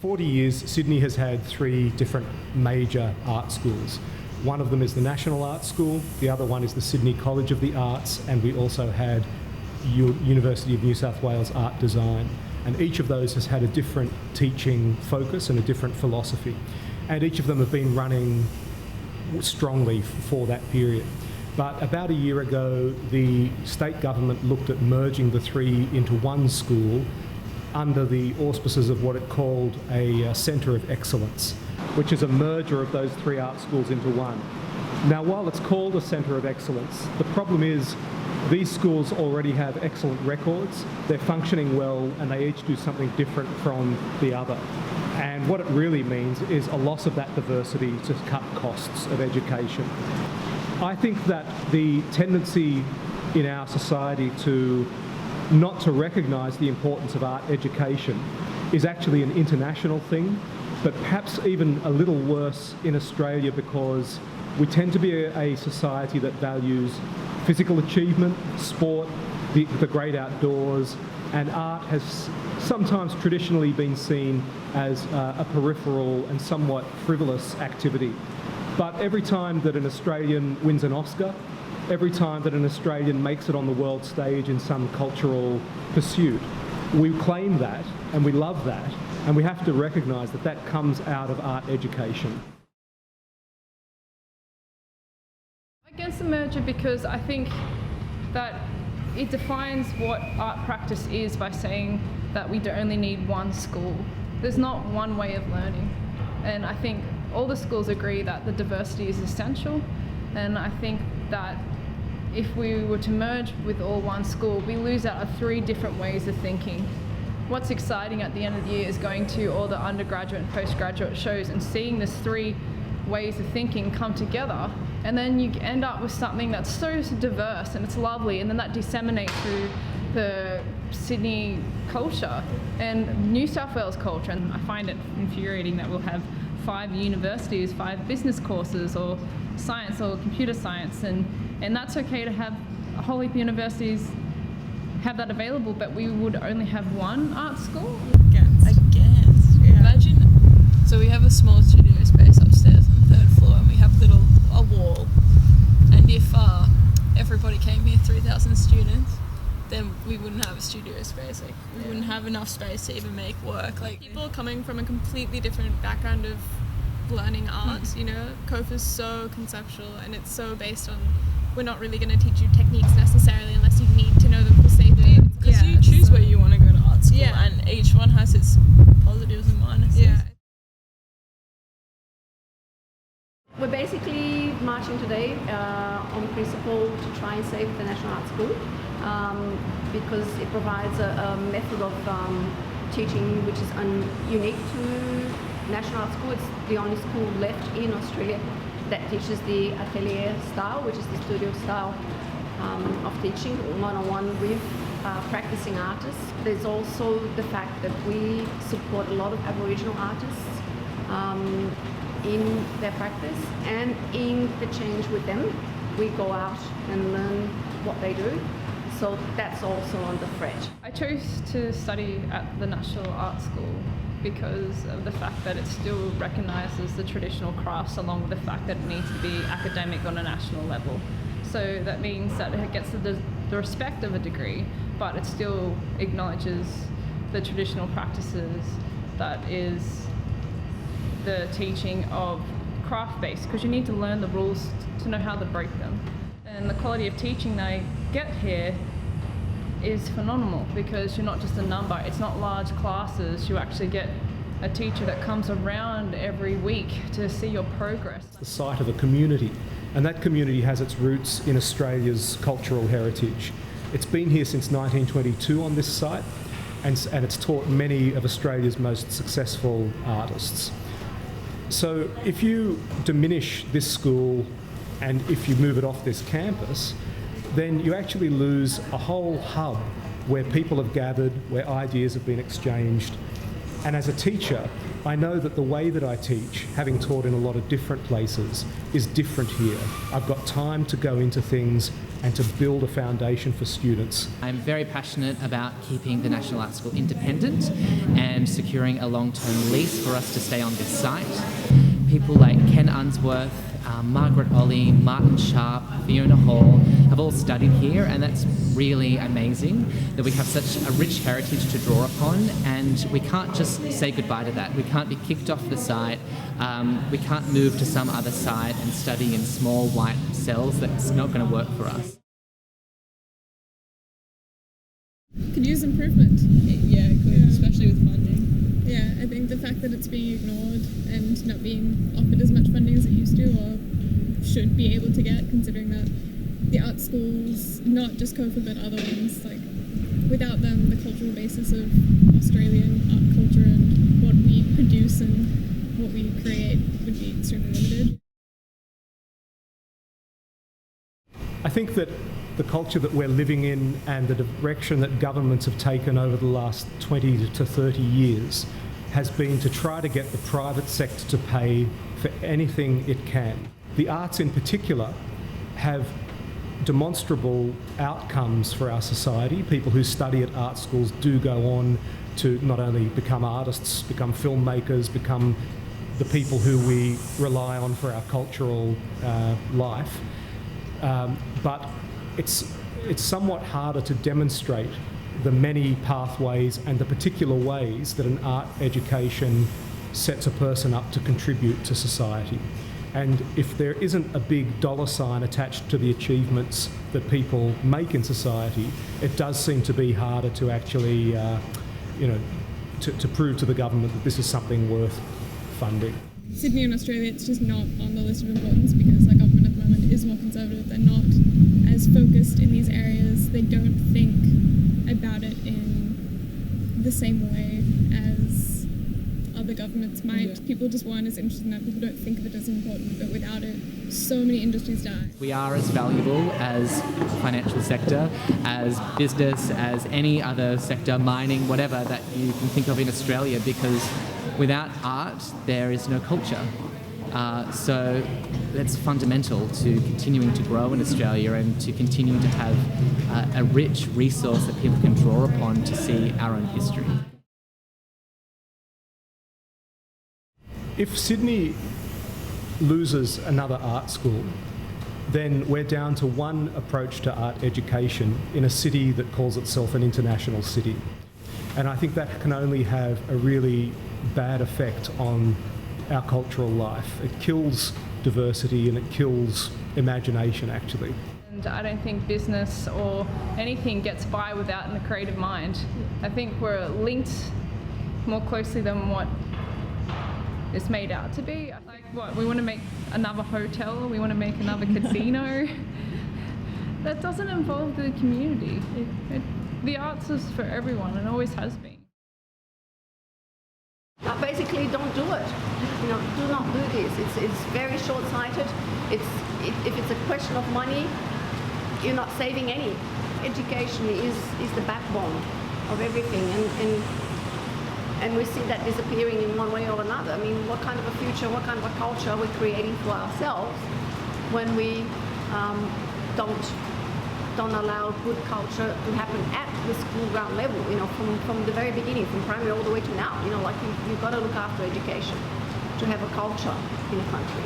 40 years, Sydney has had three different major art schools. One of them is the National Art School, the other one is the Sydney College of the Arts, and we also had University of New South Wales Art Design. And each of those has had a different teaching focus and a different philosophy. And each of them have been running strongly for that period. But about a year ago, the state government looked at merging the three into one school under the auspices of what it called a Centre of Excellence, which is a merger of those three art schools into one. Now, while it's called a Centre of Excellence, the problem is these schools already have excellent records, they're functioning well, and they each do something different from the other. And what it really means is a loss of that diversity to cut costs of education. I think that the tendency in our society not to recognise the importance of art education is actually an international thing, but perhaps even a little worse in Australia, because we tend to be a society that values physical achievement, sport, the great outdoors, and art has sometimes traditionally been seen as a peripheral and somewhat frivolous activity. But every time that an Australian wins an Oscar, every time that an Australian makes it on the world stage in some cultural pursuit, we claim that and we love that, and we have to recognise that that comes out of art education. Against the merger because I think that it defines what art practice is by saying that we only need one school. There's not one way of learning, and I think all the schools agree that the diversity is essential, and I think that if we were to merge with all one school, we lose out on three different ways of thinking. What's exciting at the end of the year is going to all the undergraduate and postgraduate shows and seeing these three ways of thinking come together, and then you end up with something that's so diverse and it's lovely, and then that disseminates through the Sydney culture and New South Wales culture. And I find it infuriating that we'll have 5 universities, 5 business courses or science or computer science, and that's okay to have a whole heap of universities have that available, but we would only have one art school? Against, yeah. Imagine, so we have a small studio space upstairs on the 3rd floor, and we have a wall, and if everybody came here, 3,000 students, then we wouldn't have a studio space. Like, we wouldn't have enough space to even make work. Like, people are coming from a completely different background of learning art, you know. COFA is so conceptual, and it's so based on, we're not really going to teach you techniques necessarily unless you need to know them for safety. Because you choose where you want to go to art school, and each one has its positives and minuses. Yeah. We're basically marching today on principle to try and save the National Art School because it provides a method of teaching which is unique to National Art School. It's the only school left in Australia that teaches the atelier style, which is the studio style of teaching, one-on-one with practicing artists. There's also the fact that we support a lot of Aboriginal artists in their practice and in the change with them. We go out and learn what they do, so that's also on the thread. I chose to study at the National Art School because of the fact that it still recognises the traditional crafts, along with the fact that it needs to be academic on a national level. So that means that it gets the respect of a degree, but it still acknowledges the traditional practices that is the teaching of craft-based, because you need to learn the rules to know how to break them. And the quality of teaching they get here is phenomenal, because you're not just a number, it's not large classes, you actually get a teacher that comes around every week to see your progress. The site of a community, and that community has its roots in Australia's cultural heritage. It's been here since 1922 on this site, and it's taught many of Australia's most successful artists. So if you diminish this school and if you move it off this campus, then you actually lose a whole hub where people have gathered, where ideas have been exchanged. And as a teacher, I know that the way that I teach, having taught in a lot of different places, is different here. I've got time to go into things and to build a foundation for students. I'm very passionate about keeping the National Art School independent and securing a long-term lease for us to stay on this site. People like Ken Unsworth, Margaret Olley, Martin Sharp, Fiona Hall have all studied here, and that's really amazing that we have such a rich heritage to draw upon, and we can't just say goodbye to that. We can't be kicked off the site. We can't move to some other site and study in small white cells. That's not going to work for us. Could use improvement. Yeah, it could, especially with funding. Yeah, I think the fact that it's being ignored and not being offered as much funding as it used to or should be able to get, considering that the art schools, not just COFA but other ones, like without them the cultural basis of Australian art culture and what we produce and what we create would be extremely limited. I think that the culture that we're living in and the direction that governments have taken over the last 20 to 30 years has been to try to get the private sector to pay for anything it can. The arts in particular have demonstrable outcomes for our society. People who study at art schools do go on to not only become artists, become filmmakers, become the people who we rely on for our cultural life. But it's somewhat harder to demonstrate the many pathways and the particular ways that an art education sets a person up to contribute to society. And if there isn't a big dollar sign attached to the achievements that people make in society, it does seem to be harder to actually, to prove to the government that this is something worth funding. Sydney and Australia, it's just not on the list of importance because our government at the moment is more conservative. They're not as focused in these areas. They don't think about it in the same way as other governments might. Yeah. People just weren't as interested in that. People don't think of it as important, but without it, so many industries die. We are as valuable as financial sector, as business, as any other sector, mining, whatever that you can think of in Australia, because without art, there is no culture. So that's fundamental to continuing to grow in Australia and to continuing to have a rich resource that people can draw upon to see our own history. If Sydney loses another art school, then we're down to one approach to art education in a city that calls itself an international city. And I think that can only have a really bad effect on our cultural life. It kills diversity and it kills imagination, actually. And I don't think business or anything gets by without a creative mind. I think we're linked more closely than what it's made out to be. Like, what, we want to make another hotel, we want to make another casino. That doesn't involve the community. The arts is for everyone and always has been. Basically, don't do it. Do not do this. It's very short-sighted. If it's a question of money, you're not saving any. Education is the backbone of everything, and we see that disappearing in one way or another. I mean, what kind of a future, what kind of a culture are we creating for ourselves when we don't allow good culture to happen at the school ground level, from the very beginning, from primary all the way to now. Like you've got to look after education to have a culture in a country.